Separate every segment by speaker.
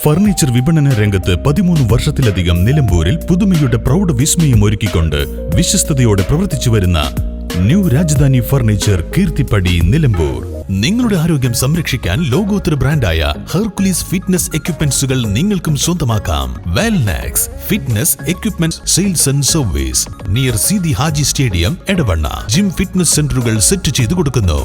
Speaker 1: Furniture വിപണന രംഗത്ത് 13 വർഷത്തിലധികം നിലമ്പൂരിൽ പുതുമയുടെ പ്രൗഢ വിസ്മയം ഒരുക്കിക്കൊണ്ട് വിശ്വസ്തയോടെ പ്രവർത്തിച്ചു വരുന്ന ന്യൂ രാജധാനി ഫർണിച്ചർ കീർത്തിപ്പടി നിലമ്പൂർ. നിങ്ങളുടെ ആരോഗ്യം സംരക്ഷിക്കാൻ ലോകോത്തര ബ്രാൻഡായ ഹെർക്കുലീസ് ഫിറ്റ്നസ് എക്യുപ്മെന്റ്സുകൾ നിങ്ങൾക്കും സ്വന്തമാക്കാം. Wellnex fitness equipment sales and service near Seethi Haji stadium Edavanna. Gym fitness സെന്ററുകൾ സെറ്റ് ചെയ്തു കൊടുക്കുന്നു.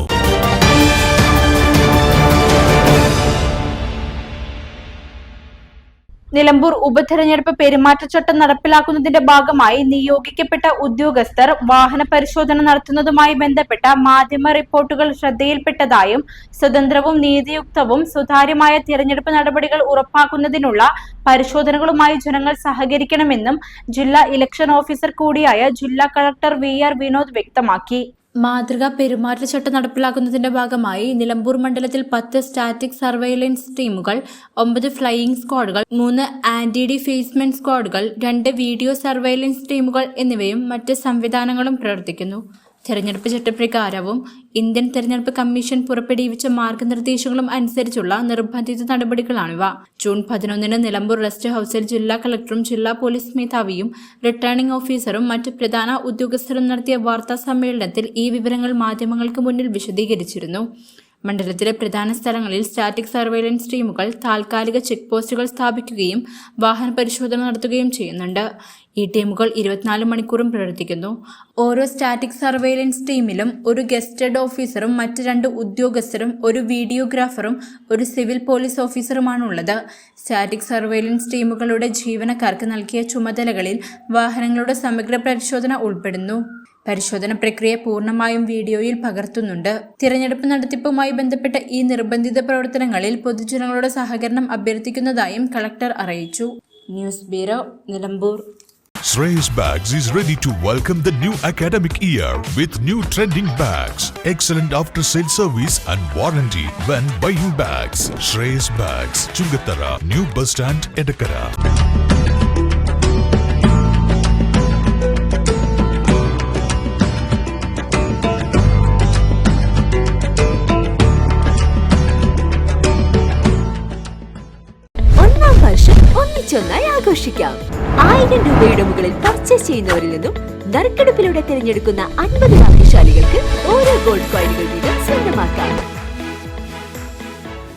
Speaker 2: നിലമ്പൂർ ഉപതെരഞ്ഞെടുപ്പ് പെരുമാറ്റച്ചട്ടം നടപ്പിലാക്കുന്നതിന്റെ ഭാഗമായി നിയോഗിക്കപ്പെട്ട ഉദ്യോഗസ്ഥർ വാഹന പരിശോധന നടത്തുന്നതുമായി ബന്ധപ്പെട്ട മാധ്യമ റിപ്പോർട്ടുകൾ ശ്രദ്ധയിൽപ്പെട്ടതായും സ്വതന്ത്രവും നീതിയുക്തവും സുതാര്യമായ തിരഞ്ഞെടുപ്പ് നടപടികൾ ഉറപ്പാക്കുന്നതിനുള്ള പരിശോധനകളുമായി ജനങ്ങൾ സഹകരിക്കണമെന്നും ജില്ലാ ഇലക്ഷൻ ഓഫീസർ കൂടിയായ ജില്ലാ കളക്ടർ VR വിനോദ് വ്യക്തമാക്കി. മാതൃകാ പെരുമാറ്റച്ചട്ടം നടപ്പിലാക്കുന്നതിന്റെ ഭാഗമായി നിലമ്പൂർ മണ്ഡലത്തിൽ 10 സ്റ്റാറ്റിക് സർവൈലൻസ് ടീമുകൾ, 9 ഫ്ലൈയിംഗ് സ്ക്വാഡുകൾ, 3 ആന്റി-ഡിഫേസ്മെന്റ് സ്ക്വാഡുകൾ, 2 വീഡിയോ സർവൈലൻസ് ടീമുകൾ എന്നിവയും മറ്റ് സംവിധാനങ്ങളും പ്രവർത്തിക്കുന്നു. തെരഞ്ഞെടുപ്പ് ചട്ടപ്രകാരവും ഇന്ത്യൻ തെരഞ്ഞെടുപ്പ് കമ്മീഷൻ പുറപ്പെടുവിച്ച മാർഗനിർദ്ദേശങ്ങളും അനുസരിച്ചുള്ള നിർബന്ധിത നടപടികളാണിവ. ജൂൺ 11 നിലമ്പൂർ റെസ്റ്റ് ഹൌസിൽ ജില്ലാ കളക്ടറും ജില്ലാ പോലീസ് മേധാവിയും റിട്ടേണിംഗ് ഓഫീസറും മറ്റ് പ്രധാന ഉദ്യോഗസ്ഥരും നടത്തിയ വാർത്താ സമ്മേളനത്തിൽ ഈ വിവരങ്ങൾ മാധ്യമങ്ങൾക്ക് മുന്നിൽ വിശദീകരിച്ചിരുന്നു. മണ്ഡലത്തിലെ പ്രധാന സ്ഥലങ്ങളിൽ സ്റ്റാറ്റിക് സർവൈലൻസ് ടീമുകൾ താൽക്കാലിക ചെക്ക് പോസ്റ്റുകൾ സ്ഥാപിക്കുകയും വാഹന പരിശോധന നടത്തുകയും ചെയ്യുന്നുണ്ട്. ഈ ടീമുകൾ 24 മണിക്കൂറും പ്രവർത്തിക്കുന്നു. ഓരോ സ്റ്റാറ്റിക് സർവൈലൻസ് ടീമിലും ഒരു ഗസ്റ്റഡ് ഓഫീസറും മറ്റ് 2 ഉദ്യോഗസ്ഥരും, ഒരു വീഡിയോഗ്രാഫറും, ഒരു സിവിൽ പോലീസ് ഓഫീസറുമാണുള്ളത്. സ്റ്റാറ്റിക് സർവൈലൻസ് ടീമുകളുടെ ജീവനക്കാർക്ക് നൽകിയ ചുമതലകളിൽ വാഹനങ്ങളുടെ സമഗ്ര പരിശോധന ഉൾപ്പെടുന്നു. പരിശോധന പ്രക്രിയ പൂർണ്ണമായും വീഡിയോയിൽ പകർത്തുന്നുണ്ട്. തിരഞ്ഞെടുപ്പ് നടത്തിപ്പുമായി ബന്ധപ്പെട്ട ഈ നിർബന്ധിത പ്രവർത്തനങ്ങളിൽ പൊതുജനങ്ങളുടെ സഹകരണം അഭ്യർത്ഥിക്കുന്നതായും കളക്ടർ അറിയിച്ചു. News bureau, Nilambur.
Speaker 1: Shreyas Bags is ready to welcome the new academic year with new trending bags, excellent after-sale service and warranty when buying bags. Shreyas Bags, Chungattara, New Bus Stand, Edakara.
Speaker 3: ഒന്നിച്ചൊന്നായി ആഘോഷിക്കാം. 1000 രൂപയുടെ മുകളിൽ purchase ചെയ്യുന്നവരിൽ നിന്നും നറുക്കെടുപ്പിലൂടെ തിരഞ്ഞെടുക്കുന്ന 50 ഭാഗ്യശാലികൾക്ക് ഓരോ gold കോയിനുകൾ വീതം സ്വന്തമാക്കാം.